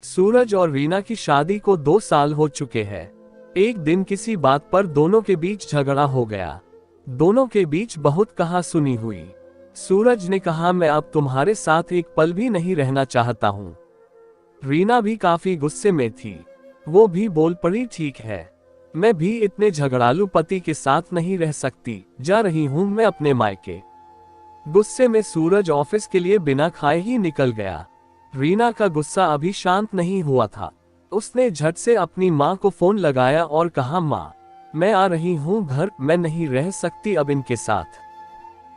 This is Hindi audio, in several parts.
सूरज और रीना की शादी को 2 साल हो चुके हैं। एक दिन किसी बात पर दोनों के बीच झगड़ा हो गया। दोनों के बीच बहुत कहा सुनी हुई। सूरज ने कहा, मैं अब तुम्हारे साथ एक पल भी नहीं रहना चाहता हूँ। रीना भी काफी गुस्से में थी। वो भी बोल पड़ी, ठीक है, मैं भी इतने झगड़ालू पति के साथ नहीं रह सकती, जा रही हूँ मैं अपने मायके। गुस्से में सूरज ऑफिस के लिए बिना खाए ही निकल गया। रीना का गुस्सा अभी शांत नहीं हुआ था। उसने झट से अपनी माँ को फोन लगाया और कहा, माँ, मैं आ रही हूँ घर, मैं नहीं रह सकती अब इनके साथ।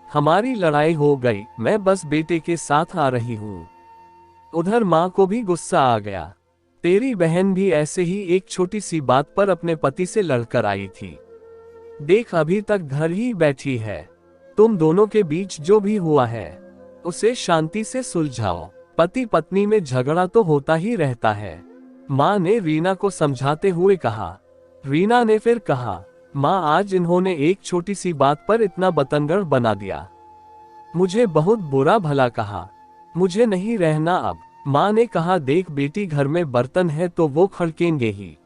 हमारी लड़ाई हो गई, मैं बस बेटे के साथ आ रही हूँ। उधर माँ को भी गुस्सा आ गया। तेरी बहन भी ऐसे ही एक छोटी सी बात पर अपने पति से लड़कर आई थी। देख, अभी तक घर ही बैठी है। तुम दोनों के बीच जो भी हुआ है उसे शांति से सुलझाओ। पति पत्नी में झगड़ा तो होता ही रहता है, माँ ने रीना को समझाते हुए कहा। रीना ने फिर कहा, माँ, आज इन्होंने एक छोटी सी बात पर इतना बतंगड़ बना दिया। मुझे बहुत बुरा भला कहा। मुझे नहीं रहना अब। माँ ने कहा, देख बेटी, घर में बर्तन है तो वो खड़केंगे ही।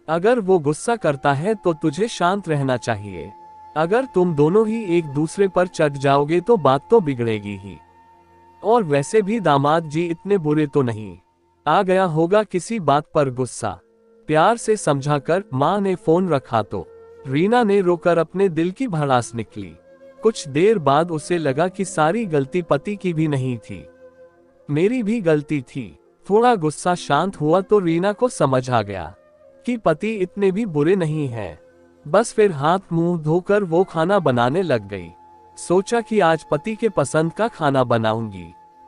अगर वो गुस्सा करता है तो तुझे शांत रहना चाहिए। अगर तुम दोनों ही एक दूसरे पर चढ़ जाओगे तो बात तो बिगड़ेगी ही। और वैसे भी दामाद जी इतने बुरे तो नहीं। आ गया होगा किसी बात पर गुस्सा। प्यार से समझाकर माँ ने फोन रखा तो रीना ने रोकर अपने दिल की भड़ास निकली। कुछ देर बाद उसे लगा कि सारी गलती पति की भी नहीं थी, मेरी भी गलती थी। थोड़ा गुस्सा शांत हुआ तो रीना को समझ आ गया कि पति इतने भी बुरे नहीं हैं। बस फिर हाथ मुंह धोकर वो खाना बनाने लग गई। सोचा कि आज पति के पसंद का खाना बनाऊंगी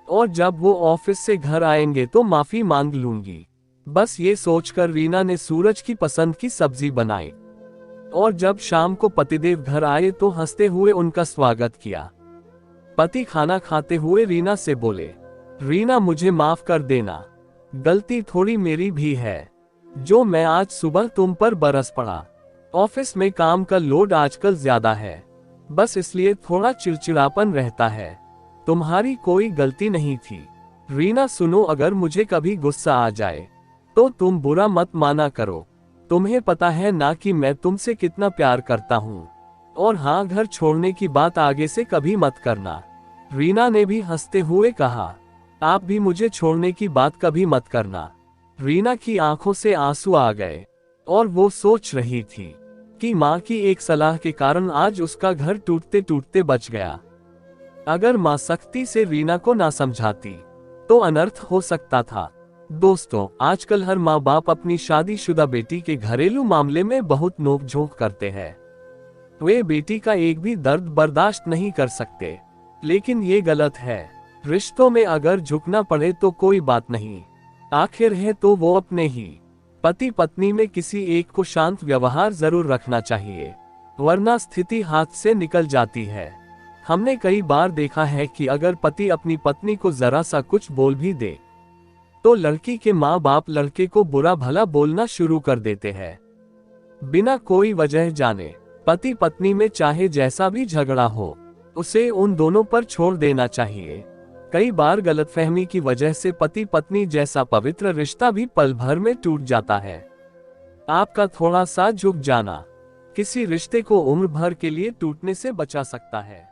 और जब वो ऑफिस से घर आएंगे तो माफी मांग लूंगी। बस ये सोचकर रीना ने सूरज की पसंद की सब्जी बनाई और जब शाम को पतिदेव घर आए तो हंसते हुए उनका स्वागत किया। पति खाना खाते हुए रीना से बोले, रीना, मुझे माफ कर देना, गलती थोड़ी मेरी भी है जो मैं आज सुबह तुम पर बरस पड़ा। ऑफिस में काम का लोड आजकल ज्यादा है, बस इसलिए थोड़ा चिड़चिड़ापन रहता है। तुम्हारी कोई गलती नहीं थी। रीना, सुनो, अगर मुझे कभी गुस्सा आ जाए तो तुम बुरा मत माना करो। तुम्हें पता है ना कि मैं तुमसे कितना प्यार करता हूँ। और हाँ, घर छोड़ने की बात आगे से कभी मत करना। रीना ने भी हंसते हुए कहा, आप भी मुझे छोड़ने की बात कभी मत करना। रीना की आंखों से आंसू आ गए और वो सोच रही थी कि माँ की एक सलाह के कारण आज उसका घर टूटते टूटते बच गया। अगर माँ सख्ती से रीना को ना समझाती तो अनर्थ हो सकता था। दोस्तों, आजकल हर माँ बाप अपनी शादीशुदा बेटी के घरेलू मामले में बहुत नोक-झोंक करते हैं। वे बेटी का एक भी दर्द बर्दाश्त नहीं कर सकते, लेकिन ये गलत है। रिश्तों में अगर झुकना पड़े तो कोई बात नहीं, आखिर है तो वो अपने ही। पति पत्नी में किसी एक को शांत व्यवहार जरूर रखना चाहिए, वरना स्थिति हाथ से निकल जाती है। हमने कई बार देखा है कि अगर पति अपनी पत्नी को जरा सा कुछ बोल भी दे तो लड़की के माँ बाप लड़के को बुरा भला बोलना शुरू कर देते हैं, बिना कोई वजह जाने। पति पत्नी में चाहे जैसा भी झगड़ा हो, उसे उन दोनों पर छोड़ देना चाहिए। कई बार गलतफहमी की वजह से पति पत्नी जैसा पवित्र रिश्ता भी पल भर में टूट जाता है। आपका थोड़ा सा झुक जाना किसी रिश्ते को उम्र भर के लिए टूटने से बचा सकता है।